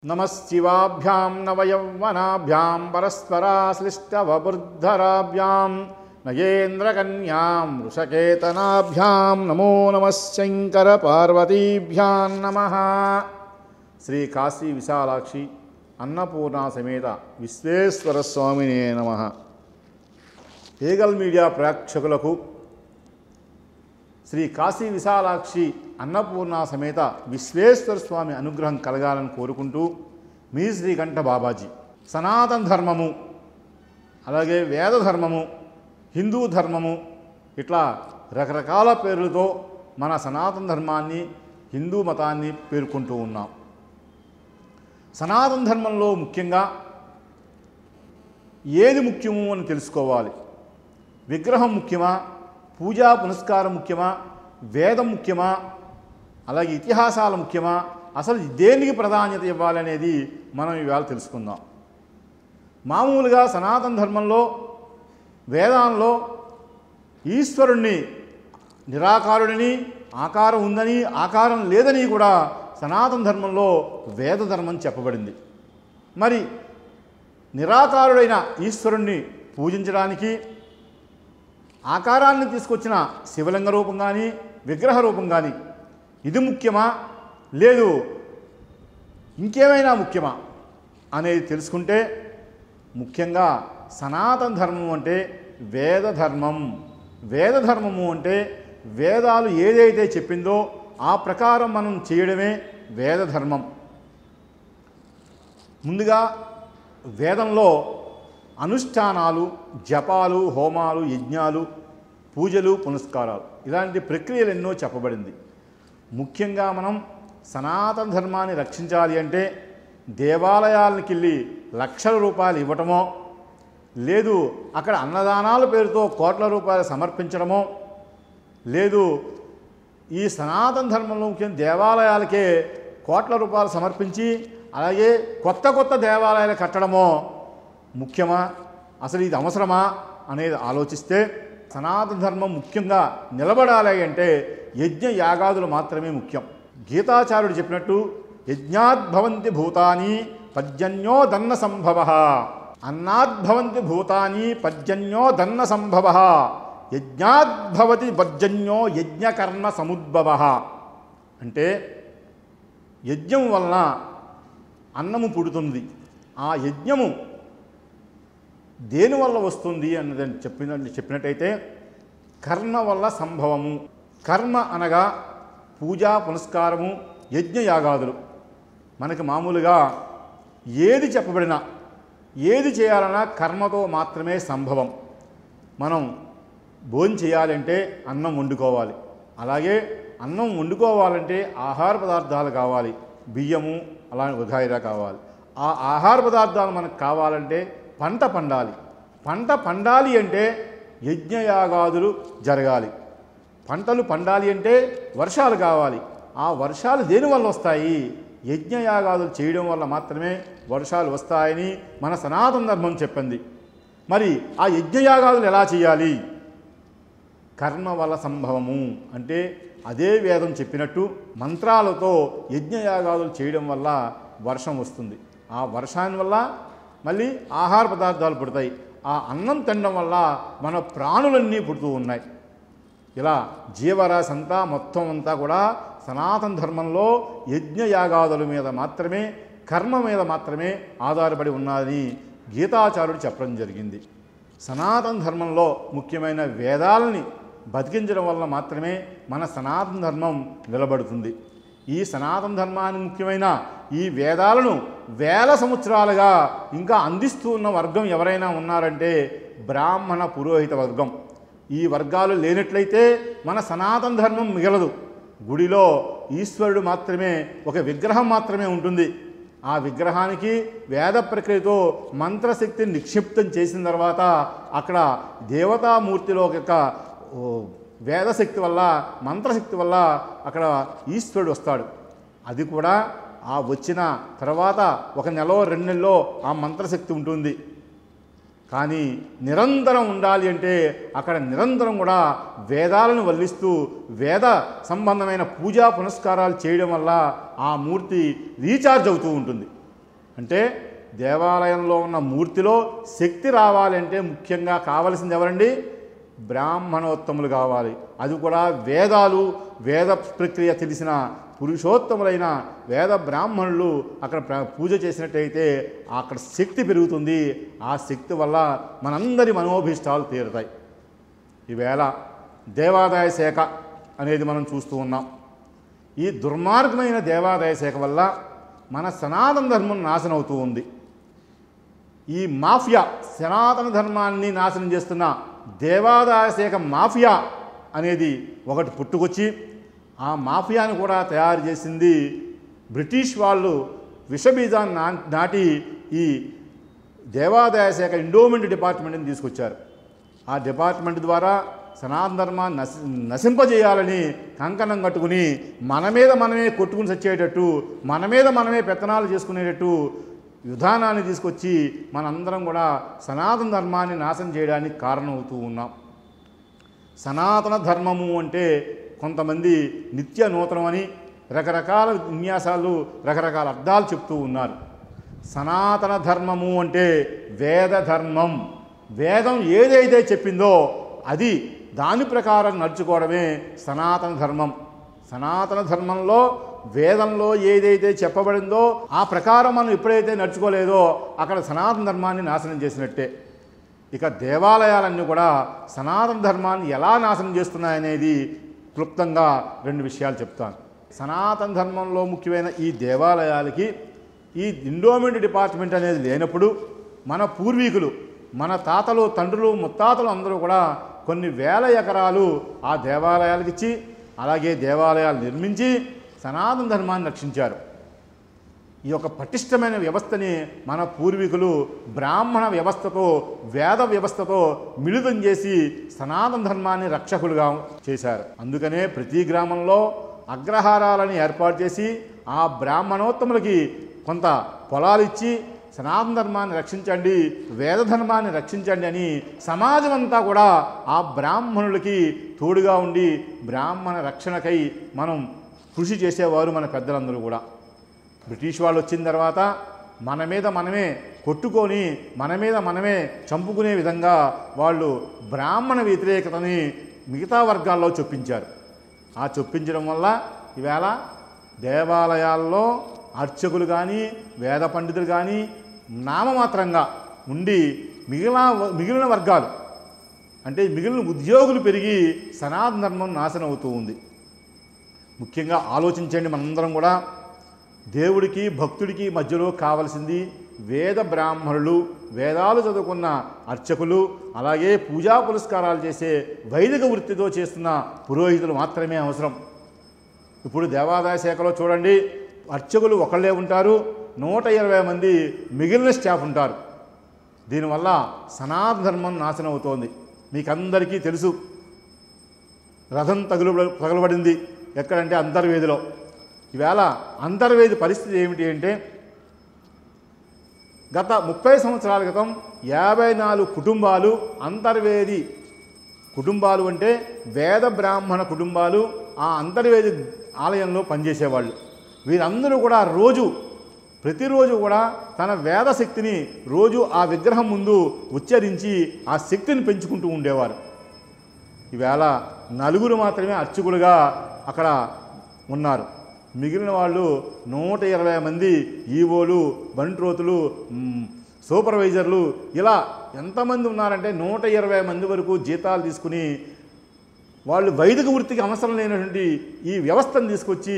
नमस्शिवाभ्यां नवयौवनाभ्यां परस्पराश्लिष्टवबुद्धराभ्यां नगेन्द्रकन्यां वृषकेतनाभ्यां नमो नमः शङ्करपार्वतीभ्यां नमः। श्री काशी विशालाक्षी अन्नपूर्णा समेत विश्वेश्वर स्वामिने नमः। ఏగల్ మీడియా ప్రేక్షకులకు శ్రీ కాశీ విశాలాక్షి అన్నపూర్ణ సమేత విశ్వేశ్వర స్వామి అనుగ్రహం కలగాలని కోరుకుంటూ మీ శ్రీకంఠ బాబాజీ. సనాతన ధర్మము, అలాగే వేద ధర్మము, హిందూ ధర్మము, ఇట్లా రకరకాల పేర్లతో మన సనాతన ధర్మాన్ని, హిందూ మతాన్ని పేర్కొంటూ ఉన్నాం. సనాతన ధర్మంలో ముఖ్యంగా ఏది ముఖ్యము అని తెలుసుకోవాలి. విగ్రహం ముఖ్యమా, పూజా పునస్కారం ముఖ్యమా, వేదం ముఖ్యమా, అలాగే ఇతిహాసాలు ముఖ్యమా, అసలు దేనికి ప్రాధాన్యత ఇవ్వాలనేది మనం ఇవాళ తెలుసుకుందాం. మామూలుగా సనాతన ధర్మంలో వేదాల్లో ఈశ్వరుణ్ణి నిరాకారుడిని, ఆకారం ఉందని ఆకారం లేదని కూడా సనాతన ధర్మంలో వేద ధర్మం చెప్పబడింది. మరి నిరాకారుడైన ఈశ్వరుణ్ణి పూజించడానికి ఆకారాన్ని తీసుకొచ్చిన శివలింగ రూపం కానీ విగ్రహ రూపం కానీ ఇది ముఖ్యమా, లేదు ఇంకేమైనా ముఖ్యమా అనేది తెలుసుకుంటే, ముఖ్యంగా సనాతన ధర్మం అంటే వేద ధర్మం. వేద ధర్మము అంటే వేదాలు ఏదైతే చెప్పిందో ఆ ప్రకారం మనం చేయడమే వేద ధర్మం. ముందుగా వేదంలో అనుష్ఠానాలు, జపాలు, హోమాలు, యజ్ఞాలు, పూజలు, పునస్కారాలు ఇలాంటి ప్రక్రియలు ఎన్నో చెప్పబడింది. ముఖ్యంగా మనం సనాతన ధర్మాన్ని రక్షించాలి అంటే దేవాలయాలకు వెళ్ళి లక్షల రూపాయలు ఇవ్వటమో, లేదు అక్కడ అన్నదానాల పేరుతో కోట్ల రూపాయలు సమర్పించడమో, లేదు ఈ సనాతన ధర్మంలో ముఖ్యంగా దేవాలయాలకే కోట్ల రూపాయలు సమర్పించి అలాగే కొత్త కొత్త దేవాలయాలు కట్టడమో ముఖ్యమా, అసలు ఇది అవసరమా అనేది ఆలోచిస్తే సనాతన ధర్మం ముఖ్యంగా నిలబడాలి అంటే యజ్ఞ యాగాదులు మాత్రమే ముఖ్యం. గీతాచార్యుడు చెప్పినట్టు యజ్ఞాద్భవంతి భూతాని పర్జన్యో దన్న సంభవ, అన్నాద్భవంతి భూతాని పర్జన్యో దన్న సంభవ, యజ్ఞాద్భవతి పర్జన్యో యజ్ఞకర్ణ సముద్భవ. అంటే యజ్ఞం వలన అన్నము పుడుతుంది. ఆ యజ్ఞము దేనివల్ల వస్తుంది అన్నదని చెప్పినట్టయితే కర్మ వల్ల సంభవము. కర్మ అనగా పూజా పునస్కారము, యజ్ఞయాగాదులు. మనకి మామూలుగా ఏది చెప్పబడినా, ఏది చేయాలన్నా కర్మతో మాత్రమే సంభవం. మనం భోజనం చేయాలంటే అన్నం వండుకోవాలి. అలాగే అన్నం వండుకోవాలంటే ఆహార పదార్థాలు కావాలి, బియ్యము అలా వగైరా కావాలి. ఆ ఆహార పదార్థాలు మనకు కావాలంటే పంట పండాలి. పంట పండాలి అంటే యజ్ఞయాగాదులు జరగాలి. పంటలు పండాలి అంటే వర్షాలు కావాలి. ఆ వర్షాలు దేనివల్ల వస్తాయి? యజ్ఞయాగాదులు చేయడం వల్ల మాత్రమే వర్షాలు వస్తాయని మన సనాతన ధర్మం చెప్పింది. మరి ఆ యజ్ఞయాగాదులు ఎలా చేయాలి? కర్మ వల్ల సంభవము అంటే అదే వేదం చెప్పినట్టు మంత్రాలతో యజ్ఞయాగాదులు చేయడం వల్ల వర్షం వస్తుంది. ఆ వర్షాన్ని వల్ల మళ్ళీ ఆహార పదార్థాలు పుడతాయి. ఆ అన్నం తినడం వల్ల మన ప్రాణులన్నీ పుడుతూ ఉన్నాయి. ఇలా జీవరాశి అంతా మొత్తం అంతా కూడా సనాతన ధర్మంలో యజ్ఞయాగాదుల మీద మాత్రమే, కర్మ మీద మాత్రమే ఆధారపడి ఉన్నదని గీతాచార్యుడు చెప్పడం జరిగింది. సనాతన ధర్మంలో ముఖ్యమైన వేదాలని బతికించడం వల్ల మాత్రమే మన సనాతన ధర్మం నిలబడుతుంది. ఈ సనాతన ధర్మానికి ముఖ్యమైన ఈ వేదాలను వేల సంవత్సరాలుగా ఇంకా అందిస్తూ ఉన్న వర్గం ఎవరైనా ఉన్నారంటే బ్రాహ్మణ పురోహిత వర్గం. ఈ వర్గాలు లేనట్లయితే మన సనాతన ధర్మం మిగలదు. గుడిలో ఈశ్వరుడు మాత్రమే, ఒక విగ్రహం మాత్రమే ఉంటుంది. ఆ విగ్రహానికి వేద ప్రక్రియతో మంత్రశక్తిని నిక్షిప్తం చేసిన తర్వాత అక్కడ దేవతామూర్తిలో ఒక వేదశక్తి వల్ల, మంత్రశక్తి వల్ల అక్కడ ఈశ్వరుడు వస్తాడు. అది కూడా ఆ వచ్చిన తర్వాత 1 నెల 2 నెలలో ఆ మంత్రశక్తి ఉంటుంది. కానీ నిరంతరం ఉండాలి అంటే అక్కడ నిరంతరం కూడా వేదాలను వల్లిస్తూ వేద సంబంధమైన పూజా పునస్కారాలు చేయడం వల్ల ఆ మూర్తి రీఛార్జ్ అవుతూ ఉంటుంది. అంటే దేవాలయంలో ఉన్న మూర్తిలో శక్తి రావాలంటే ముఖ్యంగా కావలసింది ఎవరండి? బ్రాహ్మణోత్తములు కావాలి. అది కూడా వేదాలు, వేద ప్రక్రియ తెలిసిన పురుషోత్తములైన వేద బ్రాహ్మణులు అక్కడ పూజ చేసినట్టయితే అక్కడ శక్తి పెరుగుతుంది. ఆ శక్తి వల్ల మనందరి మనోభీష్టాలు తీరుతాయి. ఈవేళ దేవాదాయ శాఖ అనేది మనం చూస్తూ ఉన్నాం. ఈ దుర్మార్గమైన దేవాదాయ శాఖ వల్ల మన సనాతన ధర్మం నాశనం అవుతూ ఉంది. ఈ మాఫియా సనాతన ధర్మాన్ని నాశనం చేస్తున్న దేవాదాయ శాఖ మాఫియా అనేది ఒకటి పుట్టుకొచ్చి ఆ మాఫియాను కూడా తయారు చేసింది బ్రిటిష్ వాళ్ళు. విషబీజాన్ని నాటి ఈ దేవాదాయ శాఖ ఎండోమెంట్ డిపార్ట్మెంట్ని తీసుకొచ్చారు. ఆ డిపార్ట్మెంట్ ద్వారా సనాతన ధర్మాన్ని నశింపజేయాలని కంకణం కట్టుకుని మన మీద మనమే కొట్టుకుని చచ్చేటట్టు, మన మీద మనమే పెత్తనాలు చేసుకునేటట్టు విధానాన్ని తీసుకొచ్చి మనందరం కూడా సనాతన ధర్మాన్ని నాశనం చేయడానికి కారణమవుతూ ఉన్నాం. సనాతన ధర్మము అంటే కొంతమంది నిత్య నూతనమని రకరకాల విన్యాసాలు, రకరకాల అర్థాలు చెప్తూ ఉన్నారు. సనాతన ధర్మము అంటే వేద ధర్మం. వేదం ఏదైతే చెప్పిందో అది దాని ప్రకారం నడుచుకోవడమే సనాతన ధర్మం. సనాతన ధర్మంలో వేదంలో ఏదైతే చెప్పబడిందో ఆ ప్రకారం మనం ఎప్పుడైతే నడుచుకోలేదో అక్కడ సనాతన ధర్మాన్ని నాశనం చేసినట్టే. ఇక దేవాలయాలన్నీ కూడా సనాతన ధర్మాన్ని ఎలా నాశనం చేస్తున్నాయనేది క్లుప్తంగా రెండు విషయాలు చెప్తాను. సనాతన ధర్మంలో ముఖ్యమైన ఈ దేవాలయాలకి ఈ ఎండోమెంట్ డిపార్ట్మెంట్ అనేది లేనప్పుడు మన పూర్వీకులు, మన తాతలు, తండ్రులు, ముత్తాతలు అందరూ కూడా కొన్ని వేల ఎకరాలు ఆ దేవాలయాలకు ఇచ్చి అలాగే దేవాలయాలు నిర్మించి సనాతన ధర్మాన్ని రక్షించారు. ఈ యొక్క పటిష్టమైన వ్యవస్థని మన పూర్వీకులు బ్రాహ్మణ వ్యవస్థతో, వేద వ్యవస్థతో మిళితం చేసి సనాతన ధర్మాన్ని రక్షకులుగా చేశారు. అందుకనే ప్రతి గ్రామంలో అగ్రహారాలను ఏర్పాటు చేసి ఆ బ్రాహ్మణోత్తములకి కొంత పొలాలు ఇచ్చి సనాతన ధర్మాన్ని రక్షించండి, వేద ధర్మాన్ని రక్షించండి అని సమాజం అంతా కూడా ఆ బ్రాహ్మణులకి తోడుగా ఉండి బ్రాహ్మణ రక్షణకై మనం కృషి చేసేవారు మన పెద్దలందరూ కూడా. బ్రిటిష్ వాళ్ళు వచ్చిన తర్వాత మన మీద మనమే కొట్టుకొని మన మీద మనమే చంపుకునే విధంగా వాళ్ళు బ్రాహ్మణ వ్యతిరేకతని మిగతా వర్గాల్లో చొప్పించారు. ఆ చొప్పించడం వల్ల ఈవేళ దేవాలయాల్లో అర్చకులు కానీ వేద పండితులు కానీ నామమాత్రంగా ఉండి మిగిలిన వర్గాలు అంటే మిగిలిన ఉద్యోగులు పెరిగి సనాతన ధర్మం నాశనం అవుతూ ఉంది. ముఖ్యంగా ఆలోచించండి, మనందరం కూడా దేవుడికి భక్తుడికి మధ్యలో కావలసింది వేద బ్రాహ్మణులు, వేదాలు చదువుకున్న అర్చకులు, అలాగే పూజా పురస్కారాలు చేసే వైదిక వృత్తితో చేస్తున్న పురోహితులు మాత్రమే అవసరం. ఇప్పుడు దేవాదాయ శాఖలో చూడండి, అర్చకులు ఒకళ్ళే ఉంటారు, 120 మంది మిగిలిన స్టాఫ్ ఉంటారు. దీనివల్ల సనాతన ధర్మం నాశనం అవుతోంది. మీకందరికీ తెలుసు, రథం తగలబడింది ఎక్కడంటే అంతర్వేదిలో. ఈవేళ అంతర్వేది పరిస్థితి ఏమిటి అంటే గత 30 సంవత్సరాల క్రితం 54 కుటుంబాలు అంతర్వేది కుటుంబాలు అంటే వేద బ్రాహ్మణ కుటుంబాలు ఆ అంతర్వేది ఆలయంలో పనిచేసేవాళ్ళు. వీరందరూ కూడా ప్రతిరోజు కూడా తన వేద శక్తిని రోజు ఆ విగ్రహం ముందు ఉచ్చరించి ఆ శక్తిని పెంచుకుంటూ ఉండేవారు. ఈవేళ 4 మాత్రమే అర్చకులుగా అక్కడ ఉన్నారు. మిగిలిన వాళ్ళు 120 మంది ఈవోలు, బంట్రోతులు, సూపర్వైజర్లు, ఇలా ఎంతమంది ఉన్నారంటే 120 మంది వరకు జీతాలు తీసుకుని వాళ్ళు వైదిక వృత్తికి అవసరం లేనటువంటి ఈ వ్యవస్థను తీసుకొచ్చి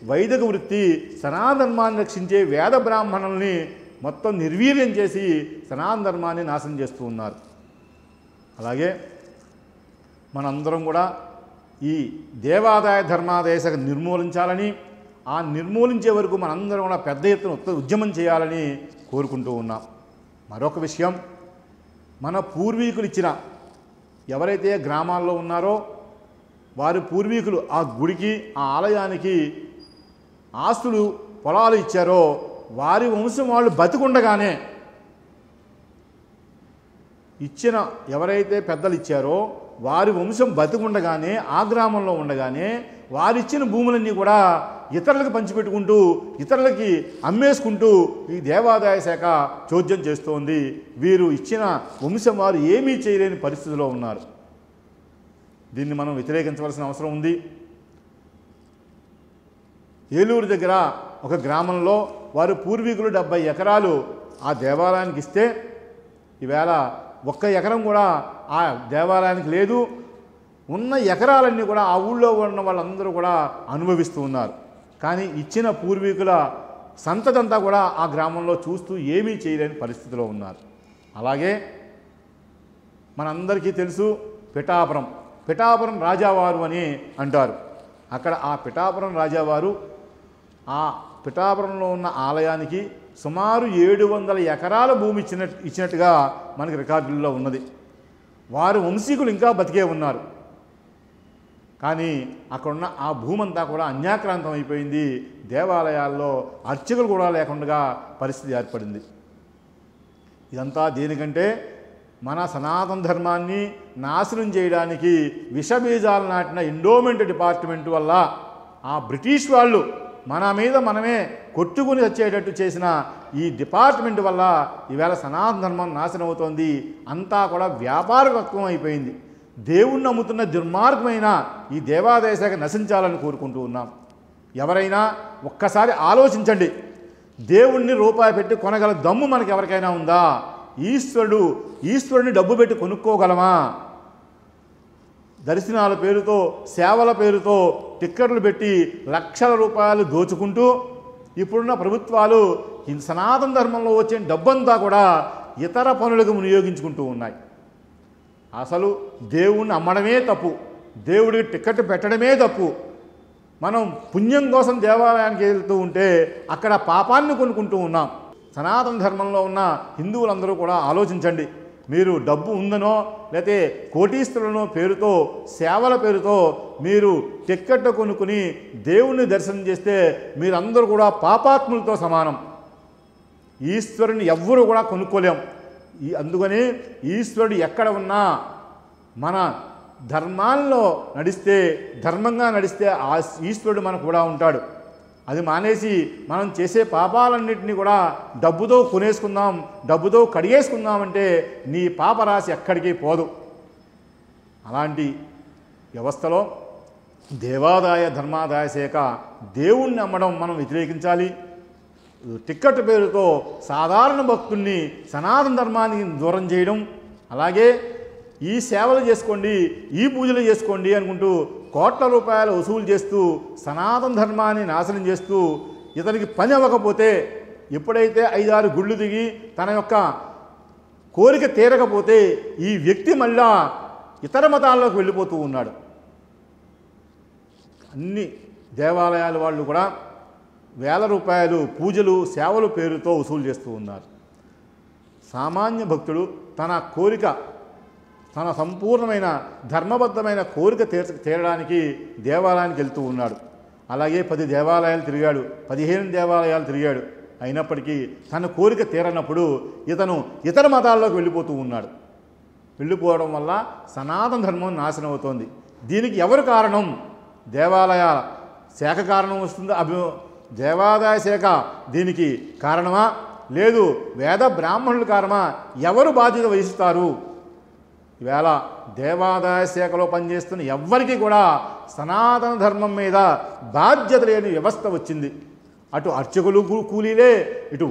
వైదిక వృత్తి సనాతన ధర్మాన్ని రక్షించే వేద బ్రాహ్మణుల్ని మొత్తం నిర్వీర్యం చేసి సనాతన ధర్మాన్ని నాశనం చేస్తూ ఉన్నారు. అలాగే మనందరం కూడా ఈ దేవాదాయ ధర్మాదాయ శాఖ నిర్మూలించాలని, ఆ నిర్మూలించే వరకు మనందరం కూడా పెద్ద ఎత్తున ఉద్యమం చేయాలని కోరుకుంటూ ఉన్నాం. మరొక విషయం, మన పూర్వీకులు ఇచ్చిన ఎవరైతే గ్రామాల్లో ఉన్నారో వారి పూర్వీకులు ఆ గుడికి, ఆ ఆలయానికి ఆస్తులు, పొలాలు ఇచ్చారో వారి వంశం వాళ్ళు బతికుండగానే ఇచ్చిన ఎవరైతే పెద్దలు ఇచ్చారో వారి వంశం బతికుండగానే ఆ గ్రామంలో ఉండగానే వారిచ్చిన భూములన్నీ కూడా ఇతరులకు పంచిపెట్టుకుంటూ ఇతరులకి అమ్మేసుకుంటూ ఈ దేవాదాయ శాఖ చోద్యం చేస్తోంది. వీరు ఇచ్చిన వంశం వారు ఏమీ చేయలేని పరిస్థితిలో ఉన్నారు. దీన్ని మనం వ్యతిరేకించవలసిన అవసరం ఉంది. ఏలూరు దగ్గర ఒక గ్రామంలో వారు పూర్వీకులు 70 ఎకరాలు ఆ దేవాలయానికి ఇస్తే ఈవేళ 1 ఎకరం కూడా ఆ దేవాలయానికి లేదు. ఉన్న ఎకరాలన్నీ కూడా ఆ ఊళ్ళో ఉన్న వాళ్ళందరూ కూడా అనుభవిస్తూ ఉన్నారు. కానీ ఇచ్చిన పూర్వీకుల సంతతంతా కూడా ఆ గ్రామంలో చూస్తూ ఏమీ చేయలేని పరిస్థితిలో ఉన్నారు. అలాగే మనందరికీ తెలుసు పిఠాపురం రాజావారు అని అంటారు. అక్కడ ఆ పిఠాపురం రాజావారు ఆ పిఠాపురంలో ఉన్న ఆలయానికి సుమారు 700 ఎకరాల భూమి ఇచ్చినట్టుగా మనకి రికార్డుల్లో ఉన్నది. వారు వంశీకులు ఇంకా బతికే ఉన్నారు. కానీ అక్కడున్న ఆ భూమి అంతా కూడా అన్యాక్రాంతం అయిపోయింది. దేవాలయాల్లో అర్చకులు కూడా లేకుండా పరిస్థితి ఏర్పడింది. ఇదంతా దేనికంటే మన సనాతన ధర్మాన్ని నాశనం చేయడానికి విషబీజాలు నాటిన ఎండోమెంట్ డిపార్ట్మెంట్ వల్ల ఆ బ్రిటిష్ వాళ్ళు మన మీద మనమే కొట్టుకుని వచ్చేటట్టు చేసిన ఈ డిపార్ట్మెంట్ వల్ల ఈవేళ సనాతన ధర్మం నాశనం అవుతోంది. అంతా కూడా వ్యాపారతత్వం అయిపోయింది. దేవుణ్ణి నమ్ముతున్న దుర్మార్గమైన ఈ దేవాదాయ శాఖ నశించాలని కోరుకుంటూ ఉన్నాం. ఎవరైనా ఒక్కసారి ఆలోచించండి. దేవుణ్ణి రూపాయి పెట్టి కొనగల దమ్ము మనకి ఎవరికైనా ఉందా? ఈశ్వరుని డబ్బు పెట్టి కొనుక్కోగలమా? దర్శనాల పేరుతో సేవల పేరుతో టిక్కెట్లు పెట్టి లక్షల రూపాయలు దోచుకుంటూ ఇప్పుడున్న ప్రభుత్వాలు ఈ సనాతన ధర్మంలో వచ్చే డబ్బంతా కూడా ఇతర పనులకు వినియోగించుకుంటూ ఉన్నాయి. అసలు దేవుణ్ణి అమ్మడమే తప్పు, దేవుడికి టిక్కెట్ పెట్టడమే తప్పు. మనం పుణ్యం కోసం దేవాలయానికి వెళ్తూ ఉంటే అక్కడ పాపాన్ని కొనుక్కుంటూ ఉన్నాం. సనాతన ధర్మంలో ఉన్న హిందువులందరూ కూడా ఆలోచించండి. మీరు డబ్బు ఉందనో లేకపోతే కోటీశ్వరులనో పేరుతో సేవల పేరుతో మీరు టిక్కెట్ కొనుక్కుని దేవుణ్ణి దర్శనం చేస్తే మీరందరూ కూడా పాపాత్ములతో సమానం. ఈశ్వరుని ఎవ్వరూ కూడా కొనుక్కోలేం. అందుకని ఈశ్వరుడు ఎక్కడ ఉన్నా మన ధర్మాల్లో నడిస్తే ధర్మంగా నడిస్తే ఆ ఈశ్వరుడు మనకు కూడా ఉంటాడు. అది మానేసి మనం చేసే పాపాలన్నింటినీ కూడా డబ్బుతో కొనేసుకుందాం, డబ్బుతో కడిగేసుకుందామంటే నీ పాపరాశి ఎక్కడికి పోదు. అలాంటి వ్యవస్థలో దేవాదాయ ధర్మాదాయ శాఖ దేవుణ్ణి అమ్మడం మనం వ్యతిరేకించాలి. టిక్కెట్ పేరుతో సాధారణ భక్తుల్ని సనాతన ధర్మానికి దూరం చేయడం, అలాగే ఈ సేవలు చేసుకోండి ఈ పూజలు చేసుకోండి అనుకుంటూ కోట్ల రూపాయలు వసూలు చేస్తూ సనాతన ధర్మాన్ని నాశనం చేస్తూ ఇతనికి పని అవ్వకపోతే ఎప్పుడైతే 5-6 గుళ్ళు దిగి తన యొక్క కోరిక తీరకపోతే ఈ వ్యక్తి మళ్ళా ఇతర మతాల్లోకి వెళ్ళిపోతూ ఉన్నాడు. అన్ని దేవాలయాల వాళ్ళు కూడా వేల రూపాయలు పూజలు సేవలు పేరుతో వసూలు చేస్తూ ఉన్నారు. సామాన్య భక్తుడు తన కోరిక తన సంపూర్ణమైన ధర్మబద్ధమైన కోరిక తీరడానికి దేవాలయానికి వెళ్తూ ఉన్నాడు. అలాగే 10 దేవాలయాలు తిరిగాడు, 15 దేవాలయాలు తిరిగాడు. అయినప్పటికీ తన కోరిక తీరనప్పుడు ఇతను ఇతర మతాల్లోకి వెళ్ళిపోతూ ఉన్నాడు. వెళ్ళిపోవడం వల్ల సనాతన ధర్మం నాశనం అవుతోంది. దీనికి ఎవరు కారణం? దేవాలయాల శాఖ కారణం వస్తుందా? దేవాదాయ శాఖ దీనికి కారణమా? లేదు వేద బ్రాహ్మణుల కారణమా? ఎవరు బాధ్యత వహిస్తారు? ఈవేళ దేవాదాయ శాఖలో పనిచేస్తున్న ఎవ్వరికీ కూడా సనాతన ధర్మం మీద బాధ్యత లేని వ్యవస్థ వచ్చింది. అటు అర్చకులు కూలీలే, ఇటు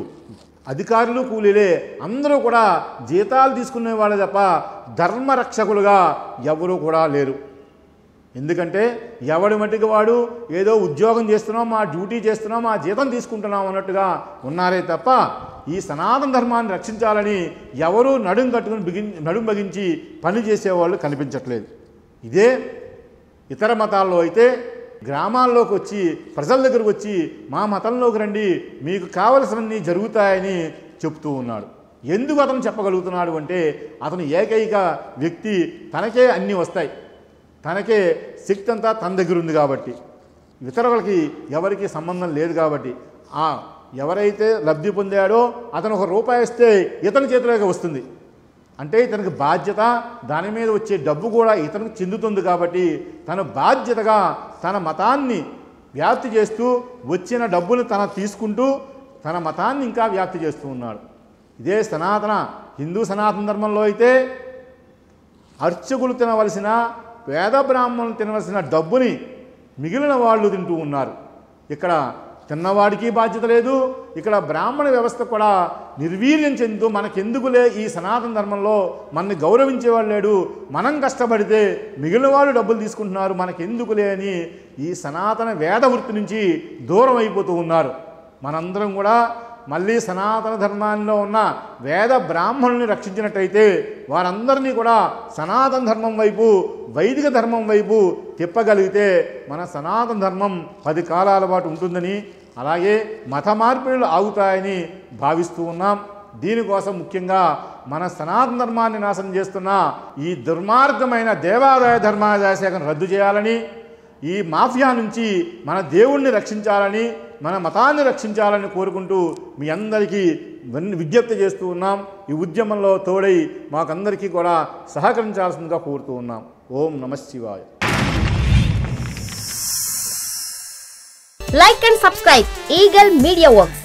అధికారులు కూలీలే, అందరూ కూడా జీతాలు తీసుకునే వాళ్ళే తప్ప ధర్మరక్షకులుగా ఎవరూ కూడా లేరు. ఎందుకంటే ఎవడి మట్టికి వాడు ఏదో ఉద్యోగం చేస్తున్నాం, మా డ్యూటీ చేస్తున్నాం, మా జీతం తీసుకుంటున్నాం అన్నట్టుగా ఉన్నారే తప్ప ఈ సనాతన ధర్మాన్ని రక్షించాలని ఎవరూ నడుం బిగించి పని చేసేవాళ్ళు కనిపించట్లేదు. ఇదే ఇతర మతాల్లో అయితే గ్రామాల్లోకి వచ్చి ప్రజల దగ్గరకు వచ్చి మా మతంలోకి రండి, మీకు కావలసినవన్నీ జరుగుతాయని చెప్తూ ఉన్నాడు. ఎందుకు అతను చెప్పగలుగుతున్నాడు అంటే అతను ఏకైక వ్యక్తి, తనకే అన్నీ వస్తాయి, తనకే శక్తి అంతా తన దగ్గర ఉంది కాబట్టి, ఇతరులకి ఎవరికి సంబంధం లేదు కాబట్టి ఎవరైతే లబ్ధి పొందాడో అతను 1 రూపాయి ఇస్తే ఇతని చేతిలోకి వస్తుంది. అంటే ఇతనికి బాధ్యత, దాని మీద వచ్చే డబ్బు కూడా ఇతనికి చెందుతుంది కాబట్టి తన బాధ్యతగా తన మతాన్ని వ్యాప్తి చేస్తూ వచ్చిన డబ్బును తన తీసుకుంటూ తన మతాన్ని ఇంకా వ్యాప్తి చేస్తూ ఉన్నాడు. ఇదే హిందూ సనాతన ధర్మంలో అయితే అర్చకులు తినవలసిన, పేద బ్రాహ్మణులు తినవలసిన డబ్బుని మిగిలిన వాళ్ళు తింటూ ఉన్నారు. ఇక్కడ తిన్నవాడికి బాధ్యత లేదు, ఇక్కడ బ్రాహ్మణ వ్యవస్థ కూడా నిర్వీర్యం చెందుతూ మనకెందుకులే ఈ సనాతన ధర్మంలో మనని గౌరవించేవాడు లేడు, మనం కష్టపడితే మిగిలిన వాళ్ళు డబ్బులు తీసుకుంటున్నారు, మనకెందుకులే అని ఈ సనాతన వేద వృత్తి నుంచి దూరం అయిపోతూ ఉన్నారు. మనందరం కూడా మళ్ళీ సనాతన ధర్మాల్లో ఉన్న వేద బ్రాహ్మణుల్ని రక్షించినట్టయితే వారందరినీ కూడా సనాతన ధర్మం వైపు, వైదిక ధర్మం వైపు తిప్పగలిగితే మన సనాతన ధర్మం 10 కాలాల పాటు ఉంటుందని, అలాగే మత మార్పిడులు ఆగుతాయని భావిస్తూ ఉన్నాం. దీనికోసం ముఖ్యంగా మన సనాతన ధర్మాన్ని నాశనం చేస్తున్న ఈ దుర్మార్గమైన దేవాదాయ ధర్మాదాయ శాఖను రద్దు చేయాలని, ఈ మాఫియా నుంచి మన దేవుణ్ణి రక్షించాలని, మన మతాన్ని రక్షించాలని కోరుకుంటూ మీ అందరికీ విజ్ఞప్తి చేస్తూ ఉన్నాం. ఈ ఉద్యమంలో తోడై మాకందరికీ కూడా సహకరించాల్సిందిగా కోరుతూ ఉన్నాం. ఓం నమః శివాయ. Like and subscribe Eagle Media Works.